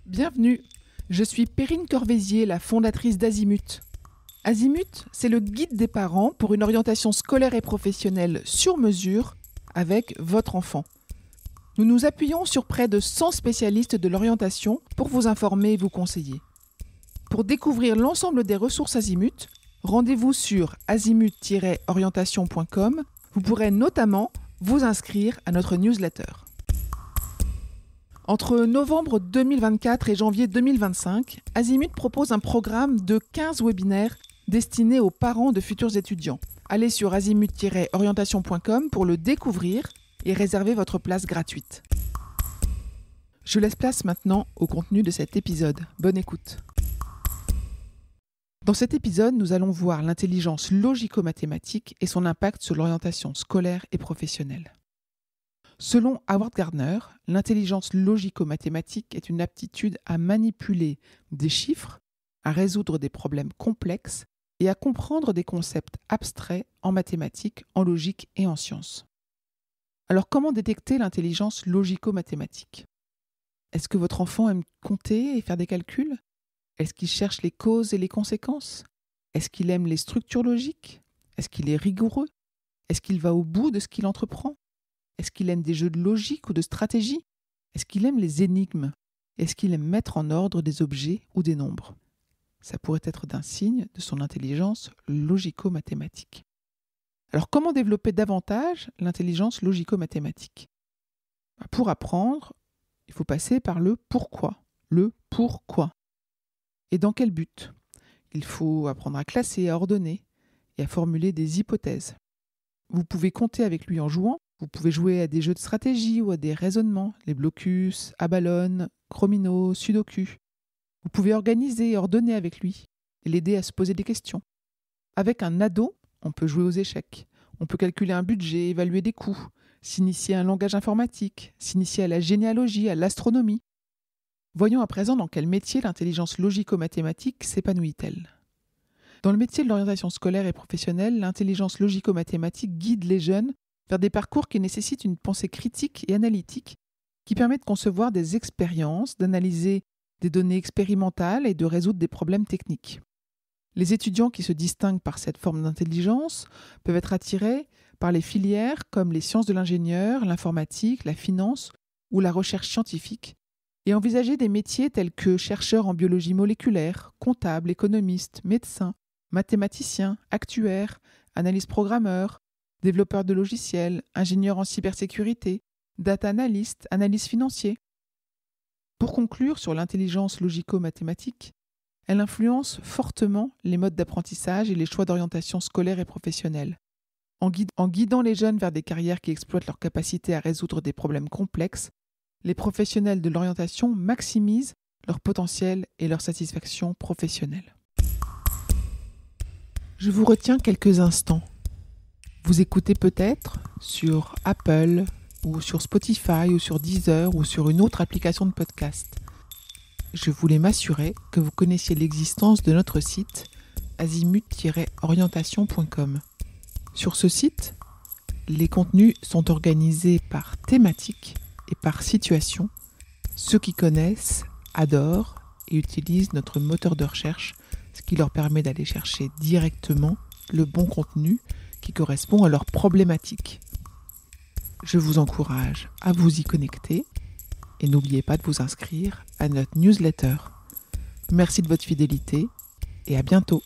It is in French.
Bienvenue, je suis Perrine Corvézier, la fondatrice d'Azimut. Azimut, c'est le guide des parents pour une orientation scolaire et professionnelle sur mesure avec votre enfant. Nous nous appuyons sur près de 100 spécialistes de l'orientation pour vous informer et vous conseiller. Pour découvrir l'ensemble des ressources Azimut, rendez-vous sur azimut-orientation.com. Vous pourrez notamment vous inscrire à notre newsletter. Entre novembre 2024 et janvier 2025, Azimut propose un programme de 15 webinaires destinés aux parents de futurs étudiants. Allez sur azimut-orientation.com pour le découvrir et réserver votre place gratuite. Je laisse place maintenant au contenu de cet épisode. Bonne écoute. Dans cet épisode, nous allons voir l'intelligence logico-mathématique et son impact sur l'orientation scolaire et professionnelle. Selon Howard Gardner, l'intelligence logico-mathématique est une aptitude à manipuler des chiffres, à résoudre des problèmes complexes et à comprendre des concepts abstraits en mathématiques, en logique et en sciences. Alors comment détecter l'intelligence logico-mathématique ? Est-ce que votre enfant aime compter et faire des calculs ? Est-ce qu'il cherche les causes et les conséquences ? Est-ce qu'il aime les structures logiques ? Est-ce qu'il est rigoureux ? Est-ce qu'il va au bout de ce qu'il entreprend ? Est-ce qu'il aime des jeux de logique ou de stratégie ? Est-ce qu'il aime les énigmes ? Est-ce qu'il aime mettre en ordre des objets ou des nombres ? Ça pourrait être d'un signe de son intelligence logico-mathématique. Alors comment développer davantage l'intelligence logico-mathématique ? Pour apprendre, il faut passer par le pourquoi. Le pourquoi. Et dans quel but ? Il faut apprendre à classer, à ordonner et à formuler des hypothèses. Vous pouvez compter avec lui en jouant. Vous pouvez jouer à des jeux de stratégie ou à des raisonnements, les blocus, Abalone, Chromino, Sudoku. Vous pouvez organiser et ordonner avec lui et l'aider à se poser des questions. Avec un ado, on peut jouer aux échecs. On peut calculer un budget, évaluer des coûts, s'initier à un langage informatique, s'initier à la généalogie, à l'astronomie. Voyons à présent dans quel métier l'intelligence logico-mathématique s'épanouit-elle. Dans le métier de l'orientation scolaire et professionnelle, l'intelligence logico-mathématique guide les jeunes vers des parcours qui nécessitent une pensée critique et analytique, qui permet de concevoir des expériences, d'analyser des données expérimentales et de résoudre des problèmes techniques. Les étudiants qui se distinguent par cette forme d'intelligence peuvent être attirés par les filières comme les sciences de l'ingénieur, l'informatique, la finance ou la recherche scientifique, et envisager des métiers tels que chercheurs en biologie moléculaire, comptable, économiste, médecin, mathématicien, actuaire, analyste programmeur, développeur de logiciels, ingénieur en cybersécurité, data analyst, analyste financier. Pour conclure sur l'intelligence logico-mathématique, elle influence fortement les modes d'apprentissage et les choix d'orientation scolaire et professionnelle. En guidant les jeunes vers des carrières qui exploitent leur capacité à résoudre des problèmes complexes, les professionnels de l'orientation maximisent leur potentiel et leur satisfaction professionnelle. Je vous retiens quelques instants. Vous écoutez peut-être sur Apple ou sur Spotify ou sur Deezer ou sur une autre application de podcast. Je voulais m'assurer que vous connaissiez l'existence de notre site azimut-orientation.com. Sur ce site, les contenus sont organisés par thématique et par situation. Ceux qui connaissent adorent et utilisent notre moteur de recherche, ce qui leur permet d'aller chercher directement le bon contenu qui correspond à leurs problématiques. Je vous encourage à vous y connecter et n'oubliez pas de vous inscrire à notre newsletter. Merci de votre fidélité et à bientôt.